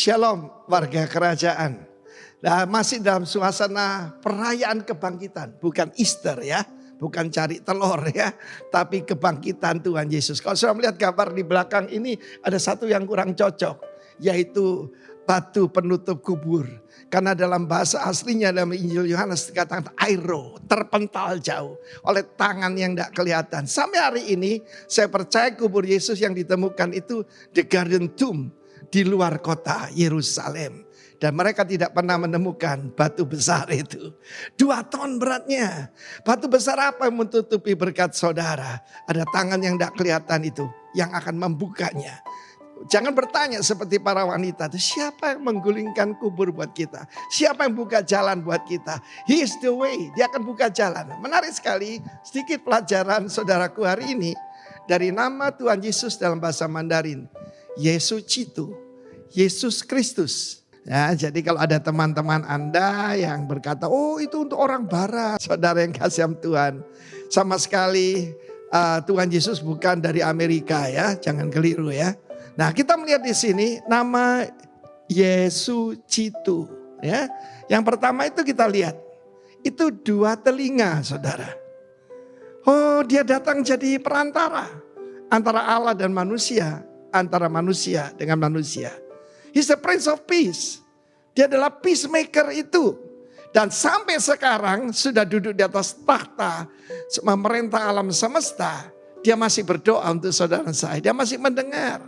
Shalom warga kerajaan. Nah, masih dalam suasana perayaan kebangkitan, bukan Easter ya, bukan cari telur ya, tapi kebangkitan Tuhan Yesus. Kalau sudah melihat gambar di belakang ini ada satu yang kurang cocok, yaitu batu penutup kubur. Karena dalam bahasa aslinya dalam Injil Yohanes dikatakan airo, terpental jauh oleh tangan yang tidak kelihatan. Sampai hari ini saya percaya kubur Yesus yang ditemukan itu the garden tomb di luar kota Yerusalem. Dan mereka tidak pernah menemukan batu besar itu. 2 ton beratnya. Batu besar apa yang menutupi berkat saudara? Ada tangan yang tidak kelihatan itu yang akan membukanya. Jangan bertanya seperti para wanita. Siapa yang menggulingkan kubur buat kita? Siapa yang buka jalan buat kita? He is the way. Dia akan buka jalan. Menarik sekali sedikit pelajaran saudaraku hari ini. Dari nama Tuhan Yesus dalam bahasa Mandarin. Yesus Citu. Yesus Kristus. Ya, jadi kalau ada teman-teman Anda yang berkata, oh itu untuk orang barat. Saudara yang kasih Tuhan. Sama sekali Tuhan Yesus bukan dari Amerika ya. Jangan keliru ya. Nah kita melihat di sini nama Yesus Citu. Ya. Yang pertama itu kita lihat. Itu 2 telinga saudara. Oh dia datang jadi perantara. Antara Allah dan manusia. Antara manusia dengan manusia. He's the Prince of Peace. Dia adalah peacemaker itu. Dan sampai sekarang sudah duduk di atas tahta. Memerintah alam semesta. Dia masih berdoa untuk saudara saya. Dia masih mendengar.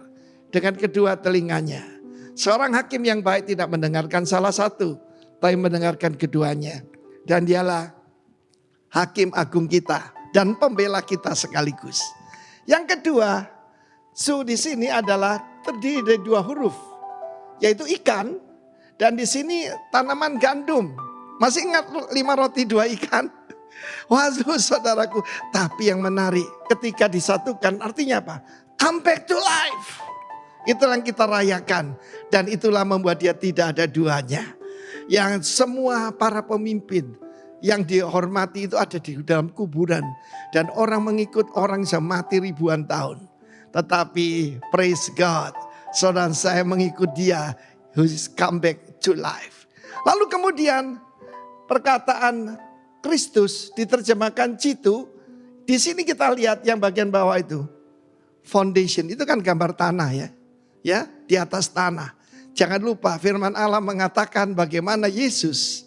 Dengan kedua telinganya. Seorang hakim yang baik tidak mendengarkan salah satu. Tapi mendengarkan keduanya. Dan dialah hakim agung kita. Dan pembela kita sekaligus. Yang kedua. Di sini adalah terdiri dari 2 huruf. Yaitu ikan, dan di sini tanaman gandum. Masih ingat 5 roti 2 ikan? Waduh saudaraku, tapi yang menarik ketika disatukan artinya apa? Come back to life. Itulah yang kita rayakan, dan itulah membuat dia tidak ada duanya. Yang semua para pemimpin yang dihormati itu ada di dalam kuburan. Dan orang mengikut orang bisa mati ribuan tahun. Tetapi praise God. Saudara saya mengikut dia who is come back to life. Lalu kemudian perkataan Kristus diterjemahkan Citu. Di sini kita lihat yang bagian bawah itu. Foundation itu kan gambar tanah ya. Ya, di atas tanah. Jangan lupa firman Allah mengatakan bagaimana Yesus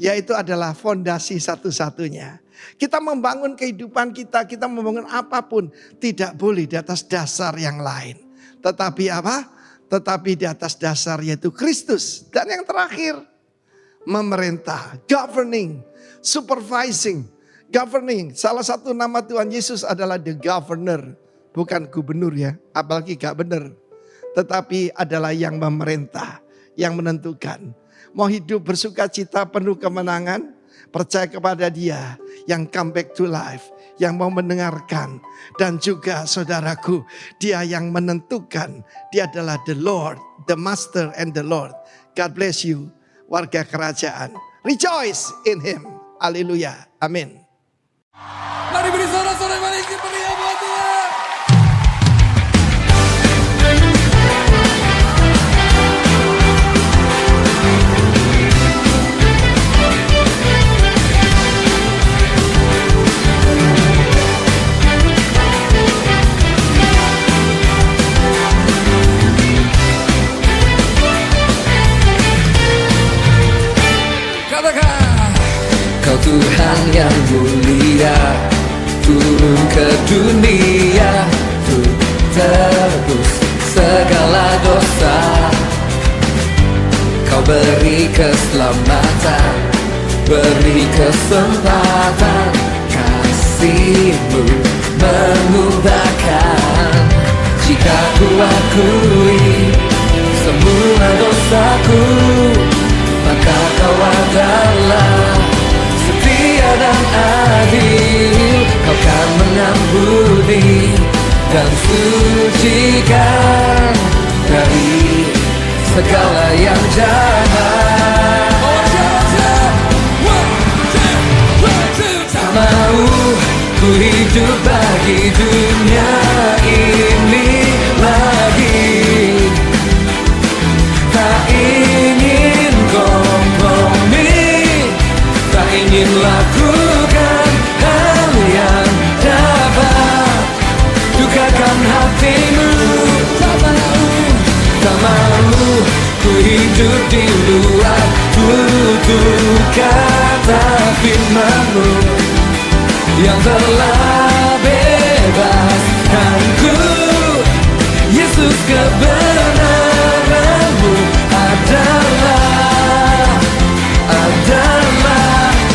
yaitu adalah fondasi satu-satunya. Kita membangun kehidupan kita membangun apapun tidak boleh di atas dasar yang lain. Tetapi apa? Tetapi di atas dasar yaitu Kristus. Dan yang terakhir, memerintah, governing, supervising, governing. Salah satu nama Tuhan Yesus adalah the governor. Bukan gubernur ya, apalagi gak benar. Tetapi adalah yang memerintah, yang menentukan. Mau hidup bersuka cita penuh kemenangan, percaya kepada dia yang come back to life. Yang mau mendengarkan. Dan juga saudaraku, dia yang menentukan. Dia adalah the Lord, the Master and the Lord. God bless you, warga kerajaan. Rejoice in Him. Haleluya. Amin. Mari beri sorak-sorai balik meriah buat Tuhan. Kau Tuhan yang mulia, turun ke dunia untuk tebus segala dosa. Kau beri keselamatan, beri kesempatan, kasih-Mu mengubahkan. Jika ku akui semua dosaku, maka Kau adalah setia dan adil. Kau kan mengampuni dan sucikan dari segala yang jahat. Tak mau ku hidup bagi dunia ini lagi. Tak kata firman-Mu yang telah bebaskanku. Yesus, kebenaran-Mu adalah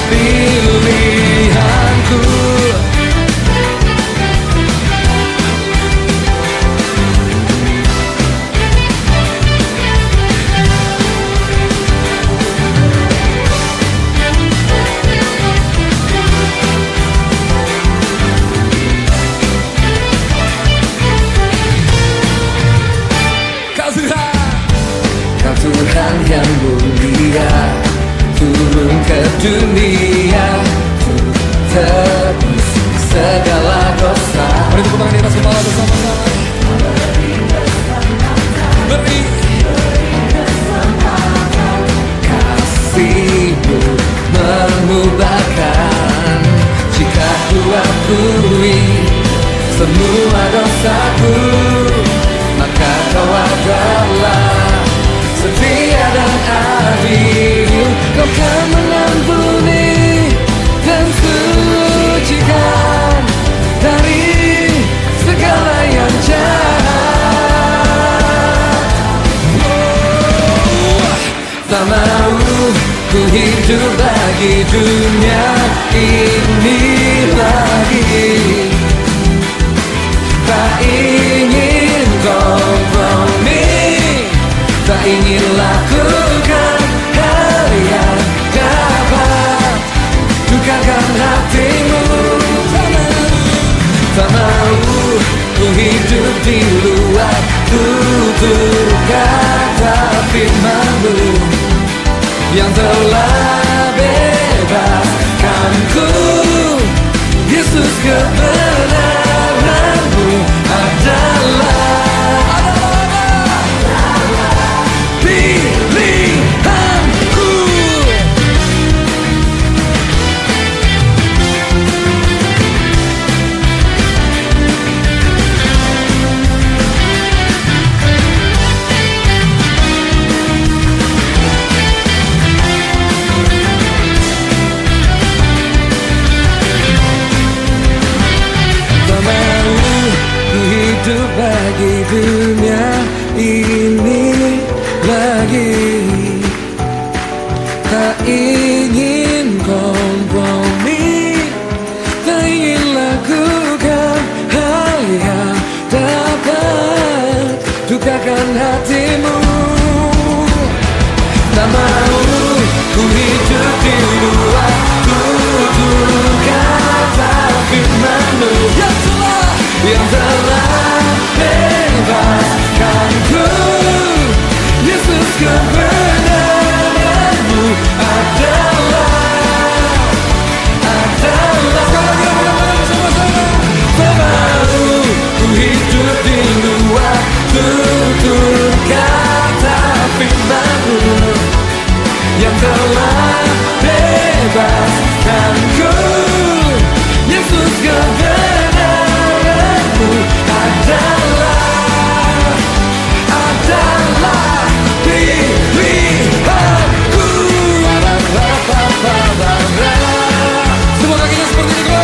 pilihanku. Tuhan yang mulia turun ke dunia untuk tebus segala dosa. Mari tepuk tangan di atas kepala bersama-sama. Beri Kasih-Mu mengubahkan jika ku akui semua dosaku, maka Kau adalah setia dan adil. Kau kan mengampuni dan sucikan dari segala yang jahat. Tak mau ku hidup bagi dunia ini lagi. Tak ingin kompromi, tak ingin lakukan hal yang dapat dukakan hati-Mu. Tak mau ku hidup di luar tutur kata firman-Mu yang telah bebaskanku. Yesus, kebenaran-Mu adalah pilihanku. Tak mau ku hidup bagi dunia ini lagi. Tak ingin kompromi, tak ingin lakukan hal yang dapat dukakan hati-Mu. Tak mau ku hidup di luar tutur kata firman-Mu yang telah bebaskanku. Yesus, kebenaran-Mu adalah tak mau ku hidup di luar tutur kata firman-Mu yang telah bebaskanku. Yesus, kebenaran-Mu adalah pilihanku. semua kakinya seperti itu.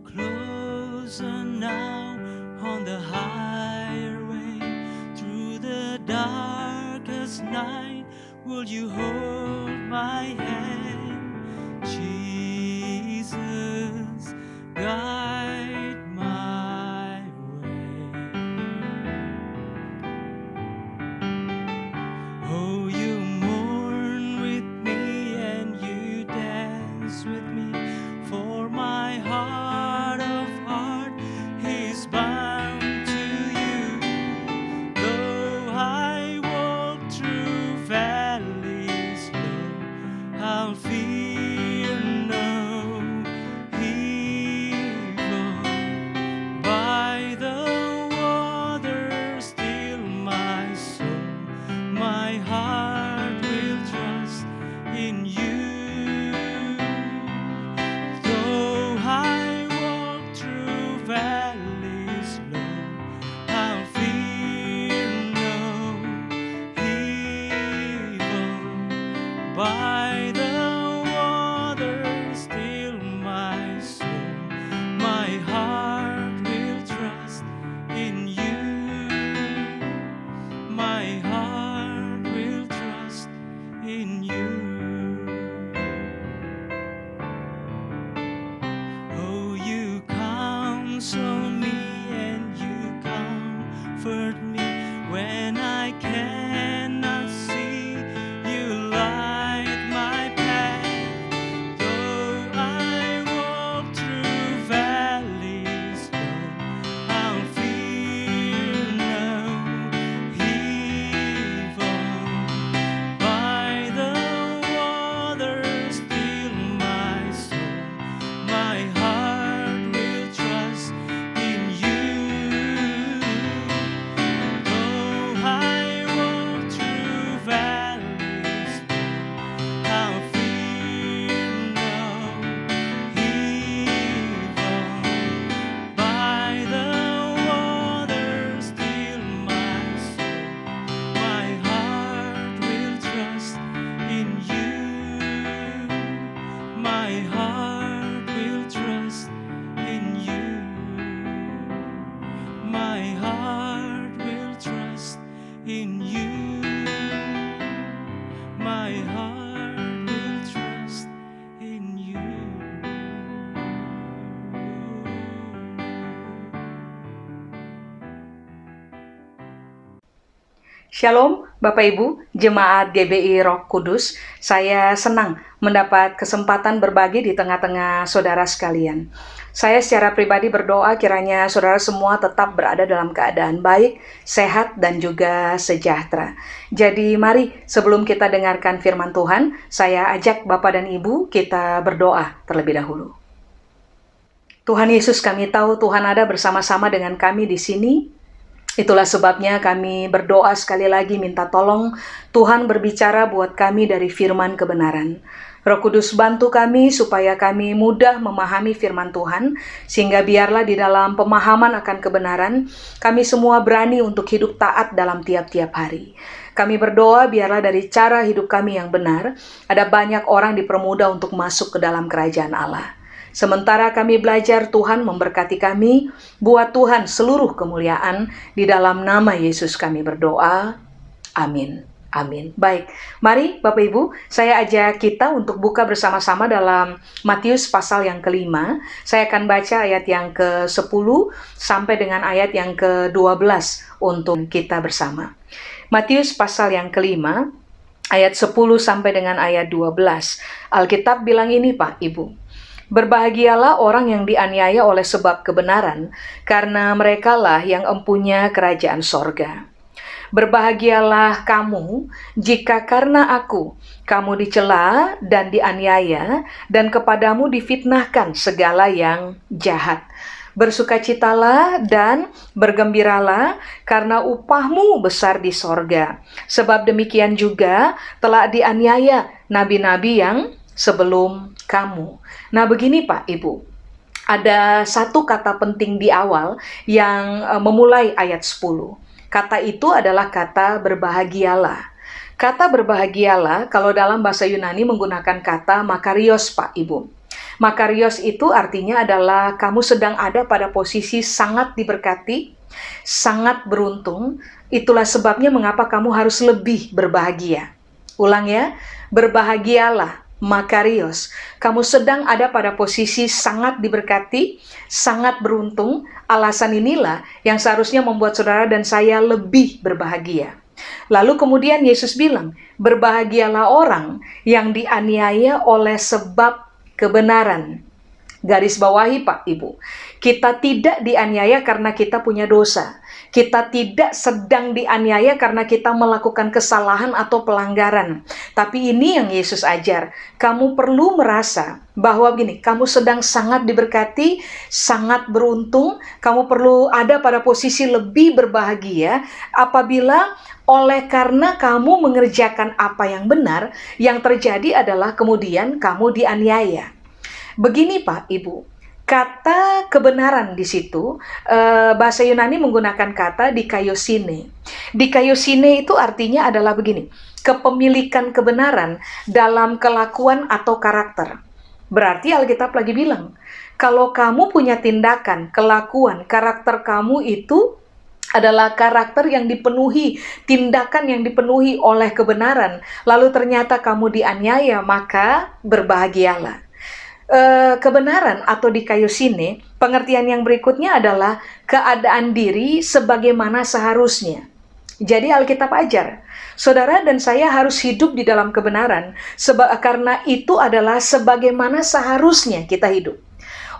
closer now on the highway through the darkest night. Will you hold my hand, Jesus? Guide my way. Oh, you mourn with me and you dance with me for comfort me when I cannot see. You light my path, though I walk through valleys low. I'll fear no evil. By the waters still my soul, my heart will trust in you. Though I walk through valleys low, I'll fear no evil. By the waters still my soul, my heart will trust in you. My heart will trust in you. My heart will trust in you. My heart will trust in you. Shalom Bapak Ibu, Jemaat GBI Roh Kudus. Saya senang mendapat kesempatan berbagi di tengah-tengah saudara sekalian. Saya secara pribadi berdoa kiranya saudara semua tetap berada dalam keadaan baik, sehat, dan juga sejahtera. Jadi mari sebelum kita dengarkan firman Tuhan, saya ajak Bapak dan Ibu kita berdoa terlebih dahulu. Tuhan Yesus, kami tahu Tuhan ada bersama-sama dengan kami di sini. Itulah sebabnya kami berdoa sekali lagi minta tolong Tuhan berbicara buat kami dari firman kebenaran. Roh Kudus bantu kami supaya kami mudah memahami firman Tuhan, sehingga biarlah di dalam pemahaman akan kebenaran, kami semua berani untuk hidup taat dalam tiap-tiap hari. Kami berdoa biarlah dari cara hidup kami yang benar, ada banyak orang dipermudah untuk masuk ke dalam kerajaan Allah. Sementara kami belajar, Tuhan memberkati kami, buat Tuhan seluruh kemuliaan, di dalam nama Yesus kami berdoa. Amin. Amin. Baik, mari Bapak Ibu, saya ajak kita untuk buka bersama-sama dalam Matius pasal yang ke-5. Saya akan baca ayat yang ke-10 sampai dengan ayat yang ke-12 untuk kita bersama. Matius pasal yang ke-5, ayat 10 sampai dengan ayat 12. Alkitab bilang ini Pak Ibu. Berbahagialah orang yang dianiaya oleh sebab kebenaran, karena merekalah yang empunya kerajaan sorga. Berbahagialah kamu jika karena aku kamu dicela dan dianiaya, dan kepadamu difitnahkan segala yang jahat. Bersukacitalah dan bergembiralah, karena upahmu besar di sorga. Sebab demikian juga telah dianiaya nabi-nabi yang sebelum kamu. Nah begini Pak Ibu, ada satu kata penting di awal yang memulai ayat 10. Kata itu adalah kata berbahagialah. Kata berbahagialah kalau dalam bahasa Yunani menggunakan kata makarios Pak Ibu. Makarios itu artinya adalah kamu sedang ada pada posisi sangat diberkati, sangat beruntung. Itulah sebabnya mengapa kamu harus lebih berbahagia. Ulang ya, berbahagialah. Makarios, kamu sedang ada pada posisi sangat diberkati, sangat beruntung. Alasan inilah yang seharusnya membuat saudara dan saya lebih berbahagia. Lalu kemudian Yesus bilang, berbahagialah orang yang dianiaya oleh sebab kebenaran. Garis bawahi Pak Ibu, kita tidak dianiaya karena kita punya dosa. Kita tidak sedang dianiaya karena kita melakukan kesalahan atau pelanggaran. Tapi ini yang Yesus ajar. Kamu perlu merasa bahwa begini, kamu sedang sangat diberkati, sangat beruntung. Kamu perlu ada pada posisi lebih berbahagia apabila oleh karena kamu mengerjakan apa yang benar, yang terjadi adalah kemudian kamu dianiaya. Begini Pak Ibu. Kata kebenaran di situ, bahasa Yunani menggunakan kata dikaiosine. Dikaiosine itu artinya adalah begini, kepemilikan kebenaran dalam kelakuan atau karakter. Berarti Alkitab lagi bilang, kalau kamu punya tindakan, kelakuan, karakter kamu itu adalah karakter yang dipenuhi, tindakan yang dipenuhi oleh kebenaran, lalu ternyata kamu dianiaya, maka berbahagialah. kebenaran atau dikaiosine, pengertian yang berikutnya adalah keadaan diri sebagaimana seharusnya. Jadi Alkitab ajar, saudara dan saya harus hidup di dalam kebenaran, karena itu adalah sebagaimana seharusnya kita hidup.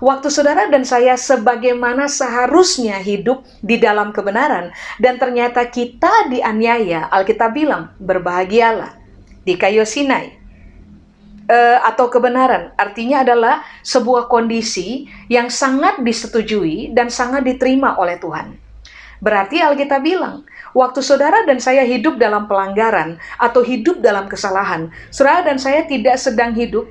Waktu saudara dan saya sebagaimana seharusnya hidup di dalam kebenaran, dan ternyata kita dianiaya, Alkitab bilang, berbahagialah, dikaiosinai. Atau kebenaran, artinya adalah sebuah kondisi yang sangat disetujui dan sangat diterima oleh Tuhan. Berarti Alkitab bilang, waktu saudara dan saya hidup dalam pelanggaran atau hidup dalam kesalahan, saudara dan saya tidak sedang hidup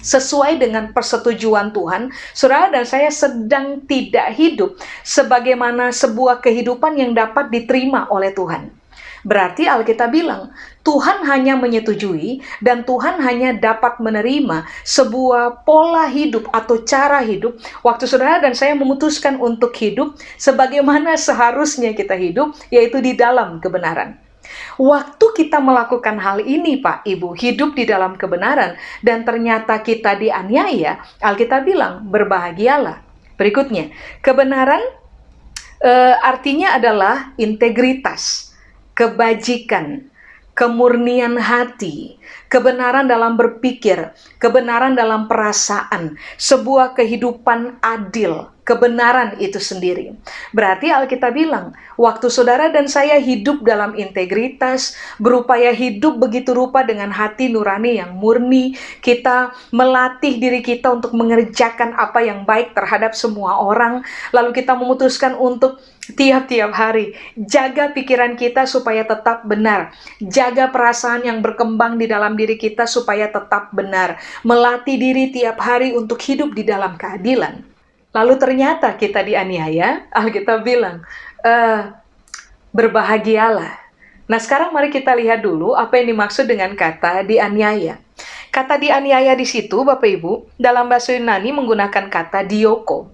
sesuai dengan persetujuan Tuhan, saudara dan saya sedang tidak hidup sebagaimana sebuah kehidupan yang dapat diterima oleh Tuhan. Berarti Alkitab bilang, Tuhan hanya menyetujui dan Tuhan hanya dapat menerima sebuah pola hidup atau cara hidup waktu saudara dan saya memutuskan untuk hidup sebagaimana seharusnya kita hidup, yaitu di dalam kebenaran. Waktu kita melakukan hal ini, Pak, Ibu, hidup di dalam kebenaran, dan ternyata kita dianiaya, Alkitab bilang, berbahagialah. Berikutnya, kebenaran artinya adalah integritas, kebajikan, kemurnian hati, kebenaran dalam berpikir, kebenaran dalam perasaan, sebuah kehidupan adil, kebenaran itu sendiri. Berarti Alkitab bilang, waktu saudara dan saya hidup dalam integritas, berupaya hidup begitu rupa dengan hati nurani yang murni, kita melatih diri kita untuk mengerjakan apa yang baik terhadap semua orang, lalu kita memutuskan untuk tiap-tiap hari jaga pikiran kita supaya tetap benar, jaga perasaan yang berkembang di dalam diri kita supaya tetap benar, melatih diri tiap hari untuk hidup di dalam keadilan. Lalu ternyata kita dianiaya, Alkitab bilang, berbahagialah. Nah sekarang mari kita lihat dulu apa yang dimaksud dengan kata dianiaya. Kata dianiaya di situ, Bapak Ibu, dalam bahasa Yunani menggunakan kata dioko.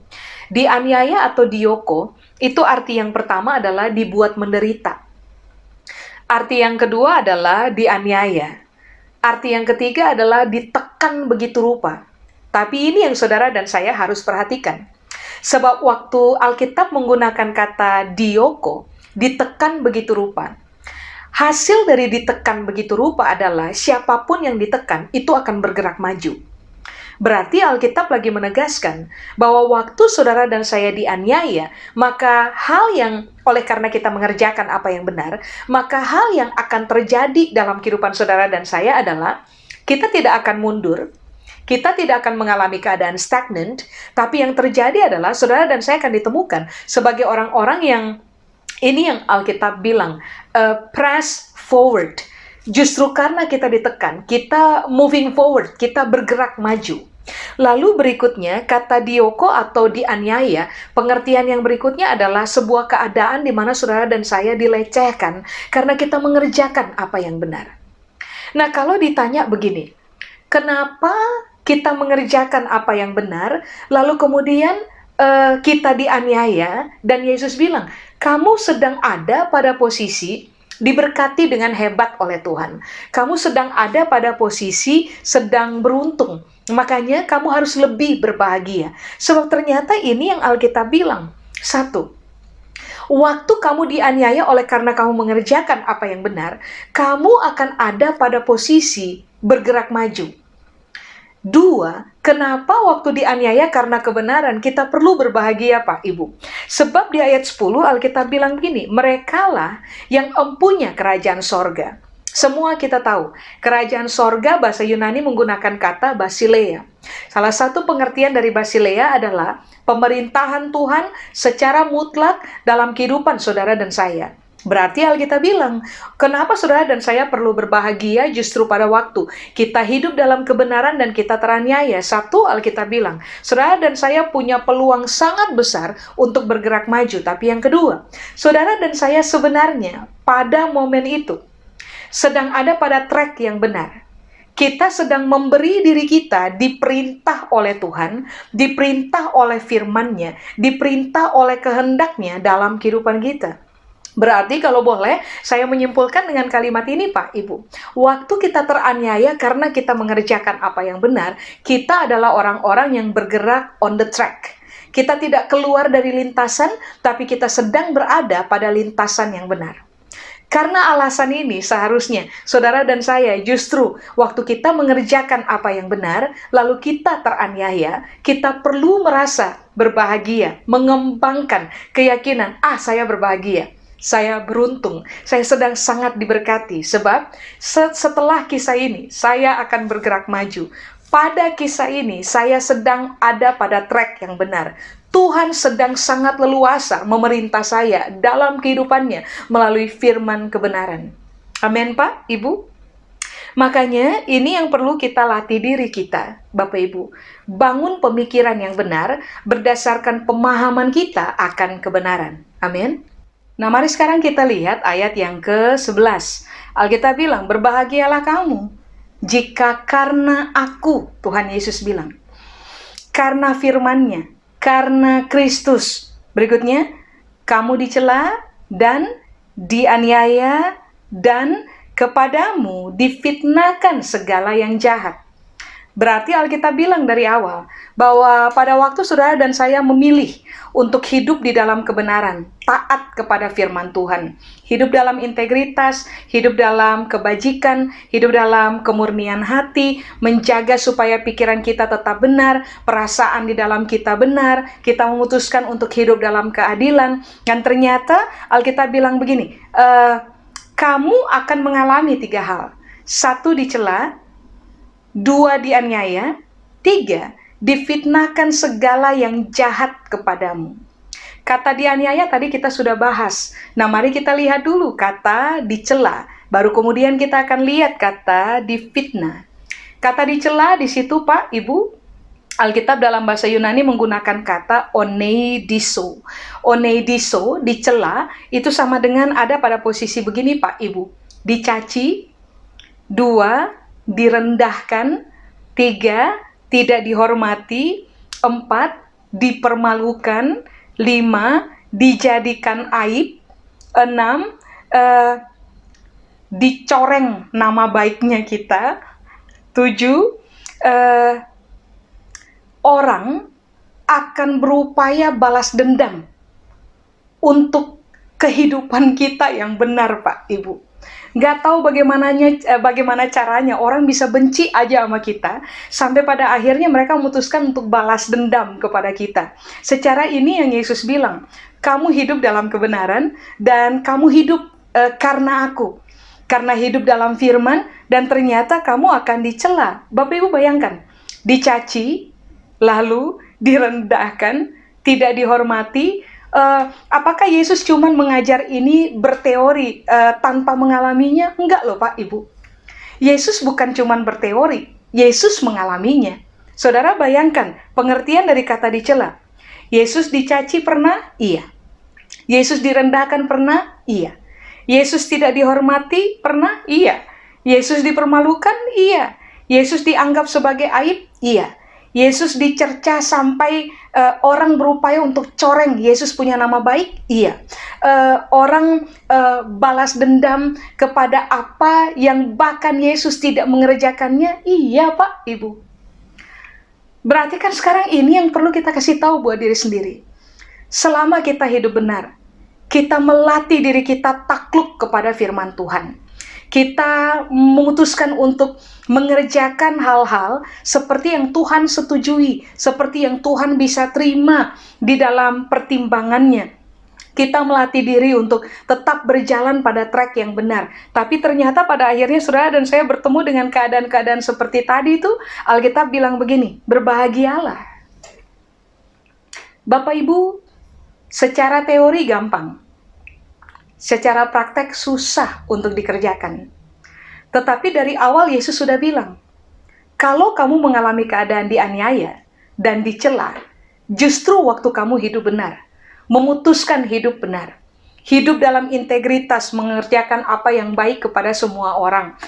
Dianiaya atau dioko, itu arti yang pertama adalah dibuat menderita. Arti yang kedua adalah dianiaya. Arti yang ketiga adalah ditekan begitu rupa. Tapi ini yang saudara dan saya harus perhatikan. Sebab waktu Alkitab menggunakan kata dioko, ditekan begitu rupa, hasil dari ditekan begitu rupa adalah siapapun yang ditekan itu akan bergerak maju. Berarti Alkitab lagi menegaskan bahwa waktu saudara dan saya dianiaya, maka hal yang oleh karena kita mengerjakan apa yang benar, maka hal yang akan terjadi dalam kehidupan saudara dan saya adalah kita tidak akan mundur, kita tidak akan mengalami keadaan stagnant, tapi yang terjadi adalah saudara dan saya akan ditemukan sebagai orang-orang yang, ini yang Alkitab bilang, press forward. Justru karena kita ditekan, kita moving forward, kita bergerak maju. Lalu berikutnya, kata dioko atau dianiaya, pengertian yang berikutnya adalah sebuah keadaan di mana saudara dan saya dilecehkan karena kita mengerjakan apa yang benar. Nah, kalau ditanya begini, kenapa kita mengerjakan apa yang benar, lalu kemudian kita dianiaya, dan Yesus bilang, kamu sedang ada pada posisi diberkati dengan hebat oleh Tuhan. Kamu sedang ada pada posisi sedang beruntung. Makanya kamu harus lebih berbahagia. Sebab ternyata ini yang Alkitab bilang. Satu, waktu kamu dianiaya oleh karena kamu mengerjakan apa yang benar, kamu akan ada pada posisi bergerak maju. Dua, kenapa waktu dianiaya karena kebenaran kita perlu berbahagia, Pak, Ibu? Sebab di ayat 10 Alkitab bilang begini, merekalah yang empunya kerajaan sorga. Semua kita tahu, kerajaan sorga bahasa Yunani menggunakan kata basileia. Salah satu pengertian dari basileia adalah pemerintahan Tuhan secara mutlak dalam kehidupan saudara dan saya. Berarti Alkitab bilang, kenapa saudara dan saya perlu berbahagia justru pada waktu kita hidup dalam kebenaran dan kita teraniaya. Satu, Alkitab bilang, saudara dan saya punya peluang sangat besar untuk bergerak maju. Tapi yang kedua, saudara dan saya sebenarnya pada momen itu sedang ada pada track yang benar. Kita sedang memberi diri kita diperintah oleh Tuhan, diperintah oleh firman-Nya, diperintah oleh kehendak-Nya dalam kehidupan kita. Berarti kalau boleh, saya menyimpulkan dengan kalimat ini Pak, Ibu. Waktu kita teraniaya karena kita mengerjakan apa yang benar, kita adalah orang-orang yang bergerak on the track. Kita tidak keluar dari lintasan, tapi kita sedang berada pada lintasan yang benar. Karena alasan ini seharusnya saudara dan saya justru waktu kita mengerjakan apa yang benar, lalu kita teraniaya, kita perlu merasa berbahagia, mengembangkan keyakinan, saya berbahagia. Saya beruntung, saya sedang sangat diberkati, sebab setelah kisah ini, saya akan bergerak maju. Pada kisah ini, saya sedang ada pada track yang benar. Tuhan sedang sangat leluasa memerintah saya dalam kehidupannya melalui firman kebenaran. Amin Pak, Ibu? Makanya ini yang perlu kita latih diri kita, Bapak Ibu. Bangun pemikiran yang benar berdasarkan pemahaman kita akan kebenaran. Amin. Nah, mari sekarang kita lihat ayat yang ke-11. Alkitab bilang, berbahagialah kamu jika karena aku, Tuhan Yesus bilang, karena firman-Nya, karena Kristus. Berikutnya, kamu dicela dan dianiaya dan kepadamu difitnahkan segala yang jahat. Berarti Alkitab bilang dari awal bahwa pada waktu saudara dan saya memilih untuk hidup di dalam kebenaran, taat kepada firman Tuhan, hidup dalam integritas, hidup dalam kebajikan, hidup dalam kemurnian hati, menjaga supaya pikiran kita tetap benar, perasaan di dalam kita benar, kita memutuskan untuk hidup dalam keadilan. Dan ternyata Alkitab bilang begini, kamu akan mengalami 3 hal. 1, dicela. 2, dianiaya. 3, difitnahkan segala yang jahat kepadamu. Kata dianiaya tadi kita sudah bahas. Nah, mari kita lihat dulu kata dicela. Baru kemudian kita akan lihat kata difitnah. Kata dicela di situ Pak, Ibu, Alkitab dalam bahasa Yunani menggunakan kata oneidiso. Oneidiso, dicela, itu sama dengan ada pada posisi begini Pak, Ibu. Dicaci. 2, direndahkan. 3, tidak dihormati. 4, dipermalukan. 5, dijadikan aib. 6, dicoreng nama baiknya kita. 7, orang akan berupaya balas dendam untuk kehidupan kita yang benar, Pak, Ibu. Nggak tahu bagaimana caranya orang bisa benci aja sama kita, sampai pada akhirnya mereka memutuskan untuk balas dendam kepada kita. Secara ini yang Yesus bilang, kamu hidup dalam kebenaran dan kamu hidup karena aku. Karena hidup dalam firman dan ternyata kamu akan dicela. Bapak Ibu bayangkan, dicaci, lalu direndahkan, tidak dihormati. Apakah Yesus cuma mengajar ini berteori tanpa mengalaminya? Enggak loh Pak Ibu. Yesus bukan cuma berteori, Yesus mengalaminya. Saudara bayangkan pengertian dari kata dicela. Yesus dicaci pernah? Iya. Yesus direndahkan pernah? Iya. Yesus tidak dihormati pernah? Iya. Yesus dipermalukan? Iya. Yesus dianggap sebagai aib? Iya. Yesus dicerca sampai orang berupaya untuk coreng Yesus punya nama baik? Iya. Orang balas dendam kepada apa yang bahkan Yesus tidak mengerjakannya? Iya Pak, Ibu. Berarti kan sekarang ini yang perlu kita kasih tahu buat diri sendiri. Selama kita hidup benar, kita melatih diri kita takluk kepada firman Tuhan. Kita memutuskan untuk mengerjakan hal-hal seperti yang Tuhan setujui, seperti yang Tuhan bisa terima di dalam pertimbangannya. Kita melatih diri untuk tetap berjalan pada track yang benar. Tapi ternyata pada akhirnya saudara dan saya bertemu dengan keadaan-keadaan seperti tadi itu, Alkitab bilang begini, berbahagialah. Bapak Ibu, secara teori gampang. Secara praktek susah untuk dikerjakan. Tetapi dari awal Yesus sudah bilang, kalau kamu mengalami keadaan dianiaya dan dicela, justru waktu kamu hidup benar, memutuskan hidup benar, hidup dalam integritas, mengerjakan apa yang baik kepada semua orang,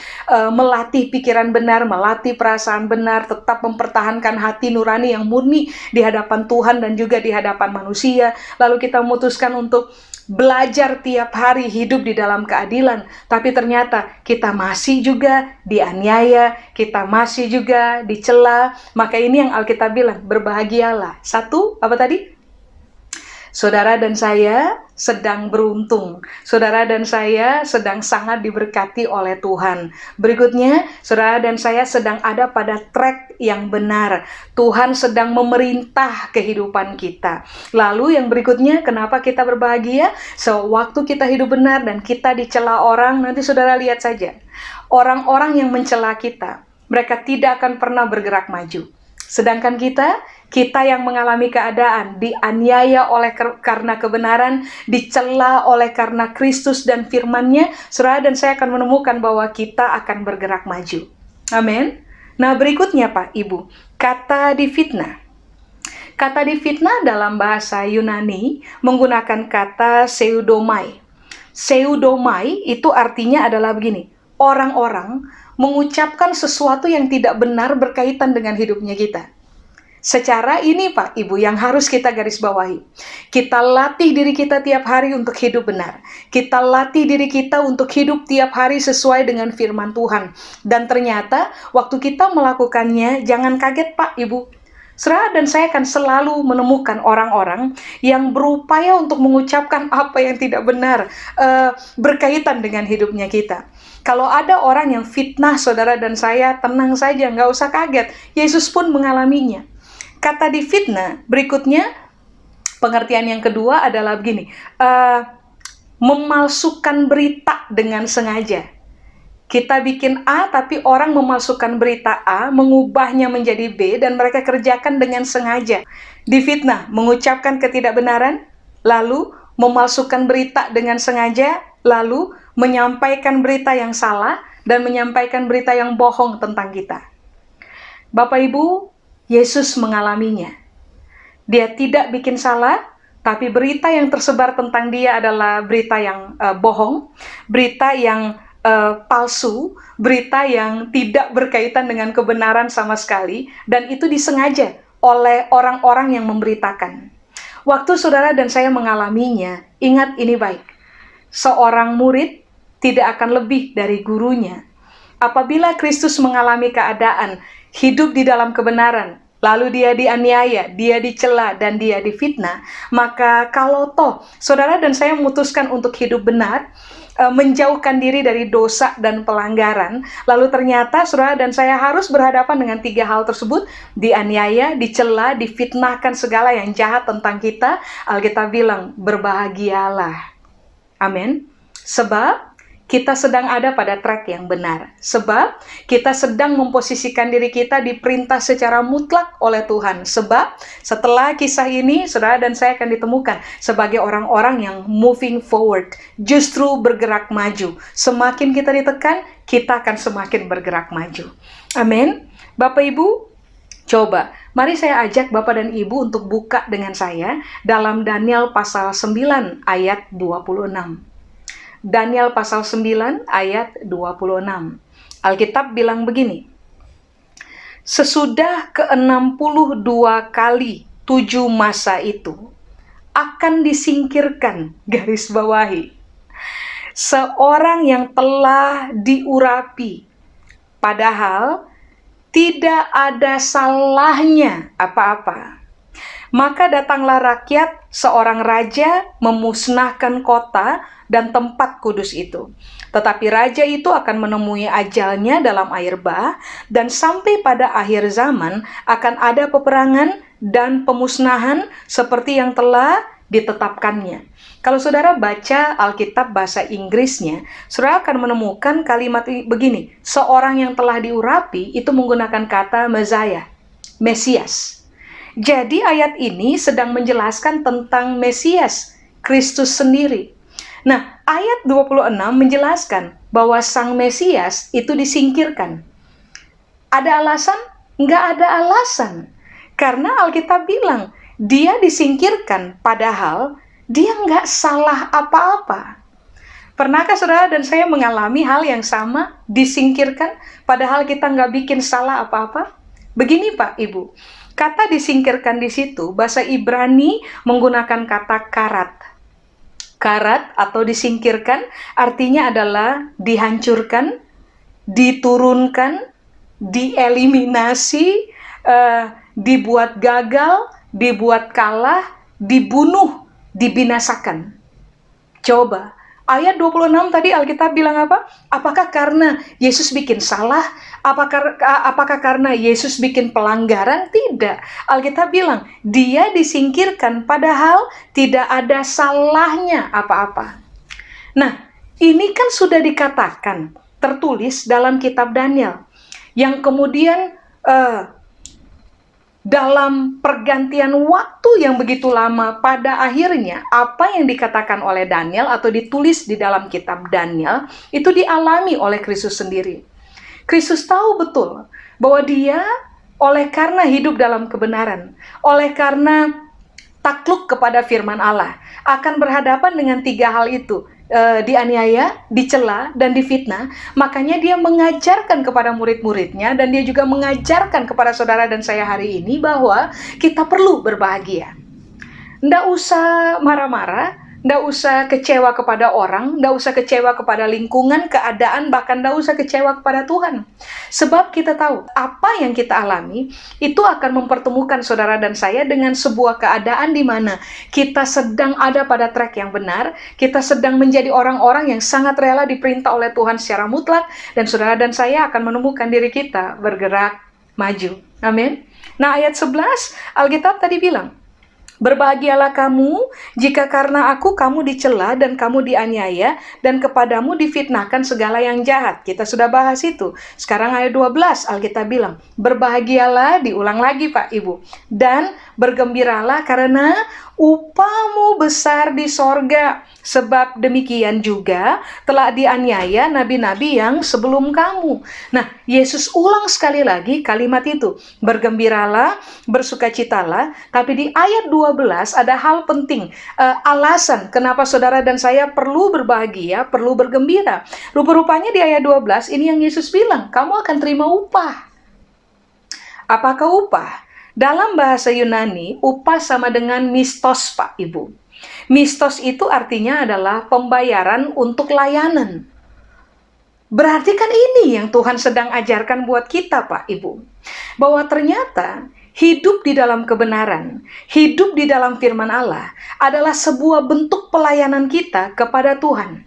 melatih pikiran benar, melatih perasaan benar, tetap mempertahankan hati nurani yang murni di hadapan Tuhan dan juga di hadapan manusia, lalu kita memutuskan untuk belajar tiap hari hidup di dalam keadilan, tapi ternyata kita masih juga dianiaya, kita masih juga dicela. Maka ini yang Alkitab bilang, berbahagialah. Satu, apa tadi? Saudara dan saya sedang beruntung. Saudara dan saya sedang sangat diberkati oleh Tuhan. Berikutnya, saudara dan saya sedang ada pada track yang benar. Tuhan sedang memerintah kehidupan kita. Lalu yang berikutnya, kenapa kita berbahagia? Sewaktu kita hidup benar dan kita dicela orang, nanti saudara lihat saja. Orang-orang yang mencela kita, mereka tidak akan pernah bergerak maju. Sedangkan kita yang mengalami keadaan dianiaya oleh karena kebenaran, dicela oleh karena Kristus dan firman-Nya, saudara dan saya akan menemukan bahwa kita akan bergerak maju. Amin. Nah, berikutnya Pak, Ibu, kata difitnah. Kata difitnah dalam bahasa Yunani menggunakan kata pseudomai. Pseudomai itu artinya adalah begini, orang-orang mengucapkan sesuatu yang tidak benar berkaitan dengan hidupnya kita. Secara ini Pak, Ibu, yang harus kita garis bawahi. Kita latih diri kita tiap hari untuk hidup benar. Kita latih diri kita untuk hidup tiap hari sesuai dengan firman Tuhan. Dan ternyata waktu kita melakukannya, jangan kaget Pak, Ibu. Saudara dan saya akan selalu menemukan orang-orang yang berupaya untuk mengucapkan apa yang tidak benar berkaitan dengan hidupnya kita. Kalau ada orang yang fitnah saudara dan saya, tenang saja, nggak usah kaget. Yesus pun mengalaminya. Kata difitnah, berikutnya, pengertian yang kedua adalah begini, memalsukan berita dengan sengaja. Kita bikin A, tapi orang memalsukan berita A, mengubahnya menjadi B, dan mereka kerjakan dengan sengaja. Difitnah, mengucapkan ketidakbenaran, lalu memalsukan berita dengan sengaja, lalu menyampaikan berita yang salah, dan menyampaikan berita yang bohong tentang kita. Bapak Ibu, Yesus mengalaminya. Dia tidak bikin salah, tapi berita yang tersebar tentang dia adalah berita yang bohong, berita yang palsu, berita yang tidak berkaitan dengan kebenaran sama sekali, dan itu disengaja oleh orang-orang yang memberitakan. Waktu saudara dan saya mengalaminya, ingat ini baik. Seorang murid tidak akan lebih dari gurunya. Apabila Kristus mengalami keadaan hidup di dalam kebenaran, lalu dia dianiaya, dia dicela, dan dia difitnah, maka kalau toh saudara dan saya memutuskan untuk hidup benar, menjauhkan diri dari dosa dan pelanggaran, lalu ternyata saudara dan saya harus berhadapan dengan 3 hal tersebut, dianiaya, dicela, difitnahkan segala yang jahat tentang kita, Alkitab bilang, berbahagialah. Amin. Sebab kita sedang ada pada track yang benar. Sebab kita sedang memposisikan diri kita diperintah secara mutlak oleh Tuhan. Sebab setelah kisah ini, saudara dan saya akan ditemukan sebagai orang-orang yang moving forward. Justru bergerak maju. Semakin kita ditekan, kita akan semakin bergerak maju. Amin. Bapak Ibu, coba, mari saya ajak Bapak dan Ibu untuk buka dengan saya dalam Daniel pasal 9 ayat 26. Daniel pasal 9 ayat 26. Alkitab bilang begini, sesudah ke-62 kali 7 masa itu, akan disingkirkan, garis bawahi, seorang yang telah diurapi, padahal tidak ada salahnya apa-apa. Maka datanglah rakyat, seorang raja memusnahkan kota dan tempat kudus itu. Tetapi raja itu akan menemui ajalnya dalam air bah, dan sampai pada akhir zaman akan ada peperangan dan pemusnahan seperti yang telah ditetapkannya. Kalau saudara baca Alkitab bahasa Inggrisnya, saudara akan menemukan kalimat begini, seorang yang telah diurapi itu menggunakan kata Mesias, Mesias. Jadi ayat ini sedang menjelaskan tentang Mesias, Kristus sendiri. Nah, ayat 26 menjelaskan bahwa Sang Mesias itu disingkirkan. Ada alasan? Nggak ada alasan. Karena Alkitab bilang, dia disingkirkan padahal dia nggak salah apa-apa. Pernahkah saudara dan saya mengalami hal yang sama, disingkirkan padahal kita nggak bikin salah apa-apa? Begini Pak, Ibu, kata disingkirkan di situ, bahasa Ibrani menggunakan kata karat. Karat atau disingkirkan artinya adalah dihancurkan, diturunkan, dieliminasi, dibuat gagal, dibuat kalah, dibunuh, dibinasakan. Coba, ayat 26 tadi Alkitab bilang apa? Apakah karena Yesus bikin salah? Apakah karena Yesus bikin pelanggaran? Tidak. Alkitab bilang, dia disingkirkan padahal tidak ada salahnya apa-apa. Nah, ini kan sudah dikatakan, tertulis dalam kitab Daniel. Yang kemudian dalam pergantian waktu yang begitu lama, pada akhirnya apa yang dikatakan oleh Daniel atau ditulis di dalam kitab Daniel, itu dialami oleh Kristus sendiri. Kristus tahu betul bahwa dia oleh karena hidup dalam kebenaran, oleh karena takluk kepada firman Allah, akan berhadapan dengan 3 hal itu, dianiaya, dicela, dan difitnah. Makanya dia mengajarkan kepada murid-muridnya, dan dia juga mengajarkan kepada saudara dan saya hari ini bahwa kita perlu berbahagia. Nggak usah marah-marah, nggak usah kecewa kepada orang, nggak usah kecewa kepada lingkungan, keadaan, bahkan nggak usah kecewa kepada Tuhan. Sebab kita tahu, apa yang kita alami, itu akan mempertemukan saudara dan saya dengan sebuah keadaan di mana kita sedang ada pada track yang benar, kita sedang menjadi orang-orang yang sangat rela diperintah oleh Tuhan secara mutlak, dan saudara dan saya akan menemukan diri kita bergerak maju. Amin. Nah, ayat 11, Alkitab tadi bilang, berbahagialah kamu jika karena aku kamu dicela dan kamu dianiaya dan kepadamu difitnahkan segala yang jahat. Kita sudah bahas itu. Sekarang ayat 12 Alkitab bilang, berbahagialah, diulang lagi Pak Ibu, dan bergembiralah karena upahmu besar di sorga. Sebab demikian juga telah dianiaya nabi-nabi yang sebelum kamu. Nah, Yesus ulang sekali lagi kalimat itu. Bergembiralah, bersukacitalah. Tapi di ayat 12 ada hal penting. Alasan kenapa saudara dan saya perlu berbahagia, perlu bergembira. Rupa-rupanya di ayat 12 ini yang Yesus bilang, kamu akan terima upah. Apakah upah? Dalam bahasa Yunani, upah sama dengan mistos, Pak Ibu. Mistos itu artinya adalah pembayaran untuk layanan. Berarti kan ini yang Tuhan sedang ajarkan buat kita, Pak Ibu. Bahwa ternyata hidup di dalam kebenaran, hidup di dalam firman Allah adalah sebuah bentuk pelayanan kita kepada Tuhan.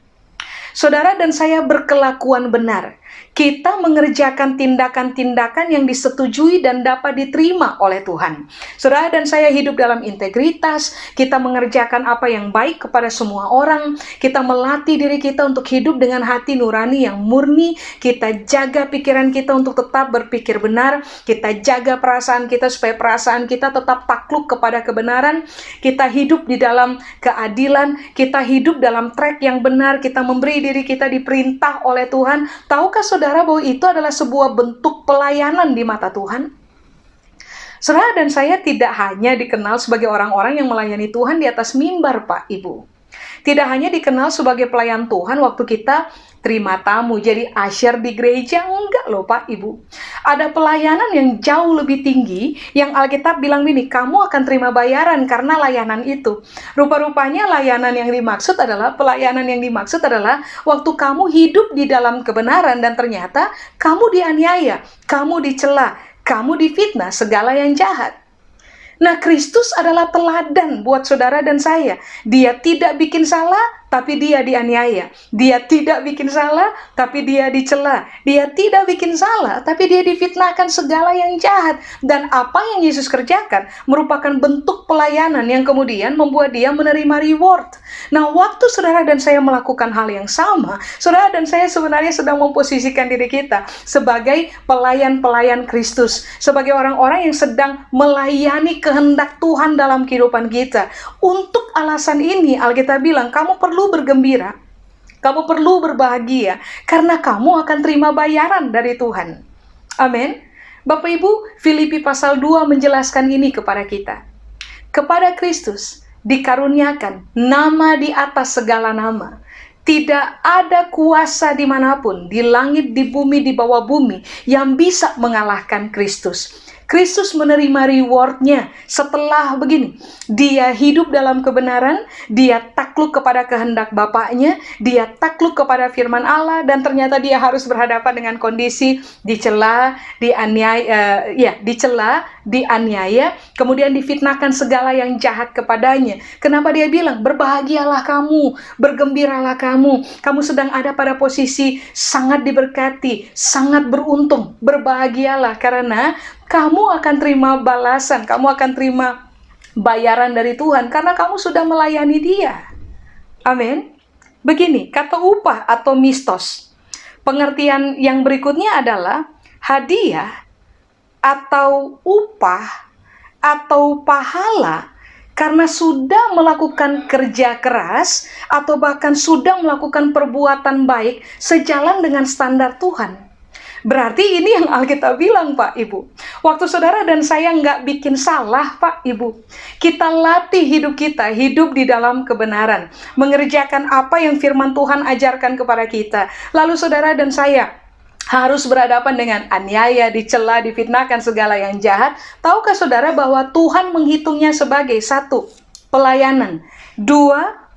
Saudara dan saya berkelakuan benar. Kita mengerjakan tindakan-tindakan yang disetujui dan dapat diterima oleh Tuhan. Saudara dan saya hidup dalam integritas, kita mengerjakan apa yang baik kepada semua orang, kita melatih diri kita untuk hidup dengan hati nurani yang murni, kita jaga pikiran kita untuk tetap berpikir benar, kita jaga perasaan kita supaya perasaan kita tetap takluk kepada kebenaran, kita hidup di dalam keadilan, kita hidup dalam track yang benar, kita memberi diri kita diperintah oleh Tuhan. Tahukah saudara bahwa itu adalah sebuah bentuk pelayanan di mata Tuhan? Saudara dan saya tidak hanya dikenal sebagai orang-orang yang melayani Tuhan di atas mimbar, Pak Ibu. Tidak hanya dikenal sebagai pelayan Tuhan waktu kita terima tamu jadi usher di gereja, enggak loh Pak Ibu. Ada pelayanan yang jauh lebih tinggi yang Alkitab bilang ini, kamu akan terima bayaran karena layanan itu. Rupa-rupanya layanan yang dimaksud adalah, pelayanan yang dimaksud adalah waktu kamu hidup di dalam kebenaran dan ternyata kamu dianiaya, kamu dicela, kamu difitnah, segala yang jahat. Nah, Kristus adalah teladan buat saudara dan saya. Dia tidak bikin salah, tapi dia dianiaya. Dia tidak bikin salah, tapi dia dicela. Dia tidak bikin salah, tapi dia difitnahkan segala yang jahat. Dan apa yang Yesus kerjakan merupakan bentuk pelayanan yang kemudian membuat dia menerima reward. Nah, waktu saudara dan saya melakukan hal yang sama, saudara dan saya sebenarnya sedang memposisikan diri kita sebagai pelayan-pelayan Kristus. Sebagai orang-orang yang sedang melayani kehendak Tuhan dalam kehidupan kita. Untuk alasan ini, Alkitab bilang, kamu perlu bergembira, kamu perlu berbahagia, karena kamu akan terima bayaran dari Tuhan. Amin. Bapak Ibu, Filipi pasal 2 menjelaskan ini kepada kita. Kepada Kristus dikaruniakan nama di atas segala nama. Tidak ada kuasa dimanapun, di langit, di bumi, di bawah bumi, yang bisa mengalahkan Kristus. Kristus menerima rewardnya setelah begini. Dia hidup dalam kebenaran, dia takluk kepada kehendak Bapaknya, dia takluk kepada firman Allah, dan ternyata dia harus berhadapan dengan kondisi dicela, dianiaya, kemudian difitnahkan segala yang jahat kepadanya. Kenapa dia bilang, berbahagialah kamu, bergembiralah kamu sedang ada pada posisi sangat diberkati, sangat beruntung, berbahagialah karena kamu akan terima balasan, kamu akan terima bayaran dari Tuhan karena kamu sudah melayani Dia. Amin. Begini, kata upah atau mistos. Pengertian yang berikutnya adalah hadiah atau upah atau pahala karena sudah melakukan kerja keras atau bahkan sudah melakukan perbuatan baik sejalan dengan standar Tuhan. Berarti ini yang Alkitab bilang, Pak Ibu. Waktu saudara dan saya nggak bikin salah, Pak Ibu. Kita latih hidup kita, hidup di dalam kebenaran. Mengerjakan apa yang firman Tuhan ajarkan kepada kita. Lalu saudara dan saya harus berhadapan dengan aniaya, dicela, difitnahkan segala yang jahat. Tahukah saudara bahwa Tuhan menghitungnya sebagai 1, pelayanan, 2,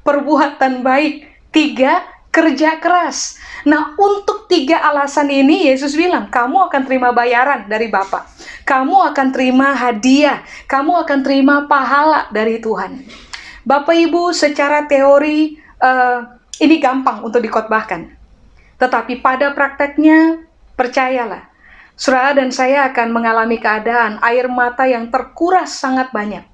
perbuatan baik, 3, kerja keras. Nah, untuk 3 alasan ini Yesus bilang, kamu akan terima bayaran dari Bapa. Kamu akan terima hadiah. Kamu akan terima pahala dari Tuhan. Bapak Ibu, secara teori ini gampang untuk dikhotbahkan. Tetapi pada prakteknya, percayalah, saudara dan saya akan mengalami keadaan air mata yang terkuras sangat banyak.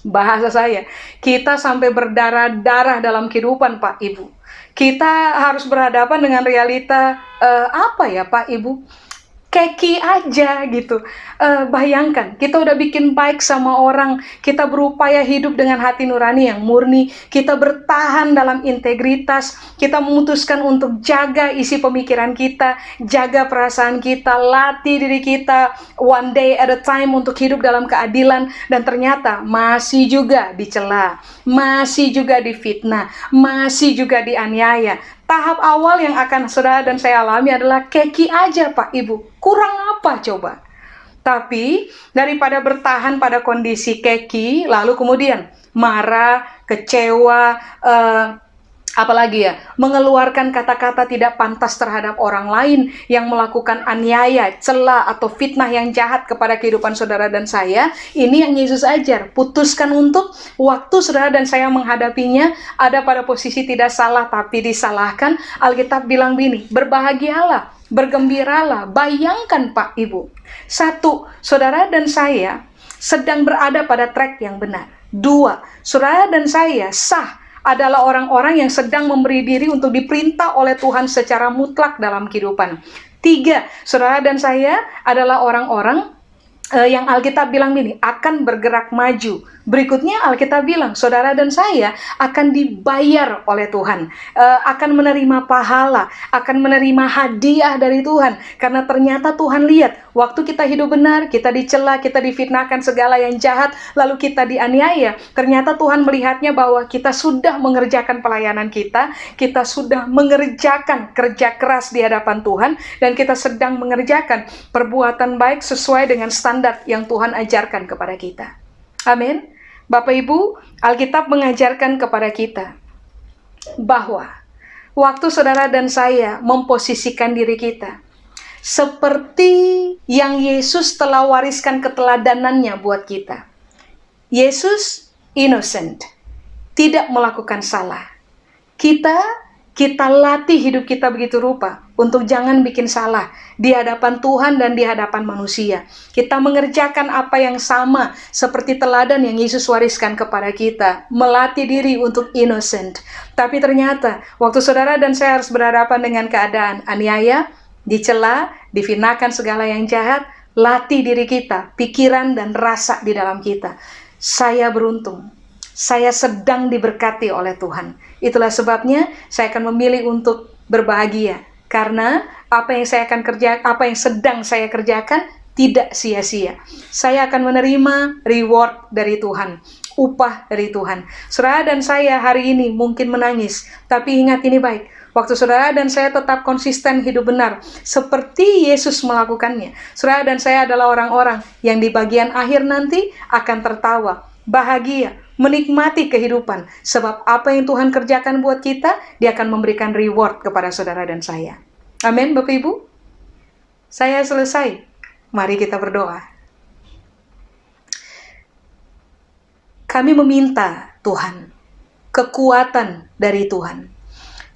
Bahasa saya, kita sampai berdarah-darah dalam kehidupan, Pak Ibu. Kita harus berhadapan dengan realita, apa ya Pak Ibu? Keki aja gitu. Bayangkan, kita udah bikin baik sama orang, kita berupaya hidup dengan hati nurani yang murni, kita bertahan dalam integritas, kita memutuskan untuk jaga isi pemikiran kita, jaga perasaan kita, latih diri kita, one day at a time untuk hidup dalam keadilan, dan ternyata masih juga dicela, masih juga difitnah, masih juga dianiaya. Tahap awal yang akan saudara dan saya alami adalah keki aja Pak Ibu. Kurang apa coba? Tapi daripada bertahan pada kondisi keki, lalu kemudian marah, kecewa, apalagi ya, mengeluarkan kata-kata tidak pantas terhadap orang lain yang melakukan aniaya, cela atau fitnah yang jahat kepada kehidupan saudara dan saya. Ini yang Yesus ajar. Putuskan untuk waktu saudara dan saya menghadapinya ada pada posisi tidak salah tapi disalahkan. Alkitab bilang begini, berbahagialah, bergembiralah. Bayangkan Pak Ibu, 1, saudara dan saya sedang berada pada track yang benar. 2, saudara dan saya sah adalah orang-orang yang sedang memberi diri untuk diperintah oleh Tuhan secara mutlak dalam kehidupan. 3, saudara dan saya adalah orang-orang yang Alkitab bilang ini akan bergerak maju. Berikutnya Alkitab bilang saudara dan saya akan dibayar oleh Tuhan, akan menerima pahala, akan menerima hadiah dari Tuhan. Karena ternyata Tuhan lihat waktu kita hidup benar, kita dicela, kita difitnahkan segala yang jahat, lalu kita dianiaya. Ternyata Tuhan melihatnya bahwa kita sudah mengerjakan pelayanan kita sudah mengerjakan kerja keras di hadapan Tuhan, dan kita sedang mengerjakan perbuatan baik sesuai dengan standar yang Tuhan ajarkan kepada kita. Amin. Bapak Ibu, Alkitab mengajarkan kepada kita bahwa waktu saudara dan saya memposisikan diri kita seperti yang Yesus telah wariskan keteladanannya buat kita. Yesus innocent, tidak melakukan salah. Kita latih hidup kita begitu rupa untuk jangan bikin salah di hadapan Tuhan dan di hadapan manusia. Kita mengerjakan apa yang sama seperti teladan yang Yesus wariskan kepada kita, melatih diri untuk innocent. Tapi ternyata waktu saudara dan saya harus berhadapan dengan keadaan aniaya, dicela, difitnahkan segala yang jahat, latih diri kita, pikiran dan rasa di dalam kita. Saya beruntung. Saya sedang diberkati oleh Tuhan. Itulah sebabnya saya akan memilih untuk berbahagia. Karena apa yang sedang saya kerjakan tidak sia-sia. Saya akan menerima reward dari Tuhan, upah dari Tuhan. Saudara dan saya hari ini mungkin menangis, tapi ingat ini baik. Waktu saudara dan saya tetap konsisten hidup benar, seperti Yesus melakukannya, saudara dan saya adalah orang-orang yang di bagian akhir nanti akan tertawa, bahagia, menikmati kehidupan. Sebab apa yang Tuhan kerjakan buat kita, Dia akan memberikan reward kepada saudara dan saya. Amin, Bapak Ibu. Saya selesai. Mari kita berdoa. Kami meminta Tuhan, kekuatan dari Tuhan,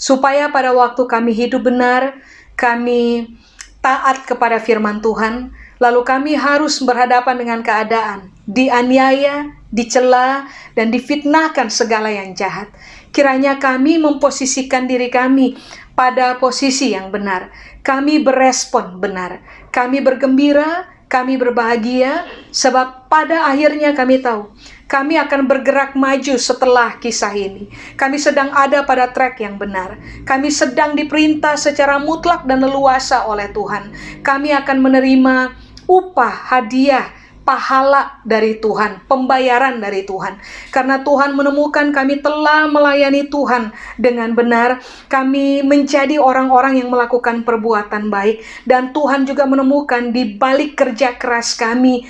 supaya pada waktu kami hidup benar, kami taat kepada firman Tuhan, lalu kami harus berhadapan dengan keadaan, dianiaya, dicela, dan difitnahkan segala yang jahat. Kiranya kami memposisikan diri kami pada posisi yang benar. Kami berespon benar. Kami bergembira, kami berbahagia, sebab pada akhirnya kami tahu kami akan bergerak maju setelah kisah ini. Kami sedang ada pada track yang benar. Kami sedang diperintah secara mutlak dan leluasa oleh Tuhan. Kami akan menerima upah, hadiah, pahala dari Tuhan, pembayaran dari Tuhan. Karena Tuhan menemukan kami telah melayani Tuhan dengan benar, kami menjadi orang-orang yang melakukan perbuatan baik, dan Tuhan juga menemukan di balik kerja keras kami,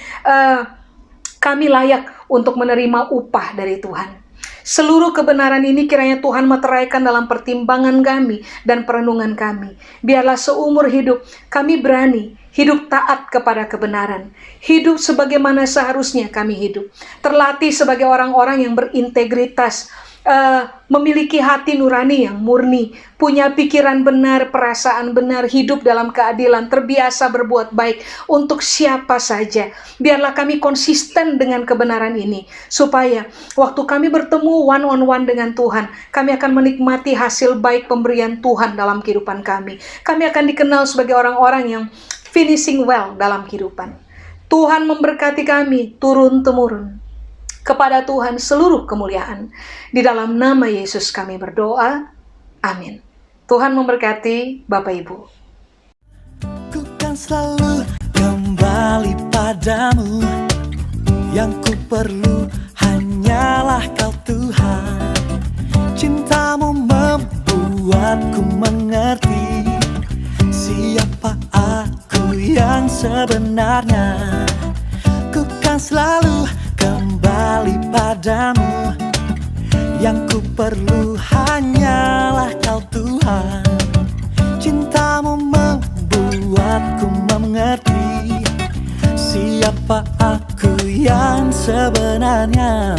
kami layak untuk menerima upah dari Tuhan. Seluruh kebenaran ini kiranya Tuhan meteraikan dalam pertimbangan kami dan perenungan kami. Biarlah seumur hidup kami berani hidup taat kepada kebenaran, hidup sebagaimana seharusnya kami hidup, terlatih sebagai orang-orang yang berintegritas, memiliki hati nurani yang murni, punya pikiran benar, perasaan benar, hidup dalam keadilan, terbiasa berbuat baik untuk siapa saja. Biarlah kami konsisten dengan kebenaran ini, supaya waktu kami bertemu one-on-one dengan Tuhan, kami akan menikmati hasil baik pemberian Tuhan dalam kehidupan kami. Kami akan dikenal sebagai orang-orang yang finishing well dalam kehidupan. Tuhan memberkati kami turun-temurun. Kepada Tuhan seluruh kemuliaan. Di dalam nama Yesus kami berdoa. Amin. Tuhan memberkati Bapak Ibu. Ku kan selalu kembali padamu. Yang ku perlu hanyalah Kau Tuhan. Cintamu membuatku mengerti siapa aku yang sebenarnya. Ku kan selalu kembali padamu. Yang ku perlu hanyalah Kau Tuhan. Cintamu membuatku mengerti siapa aku yang sebenarnya.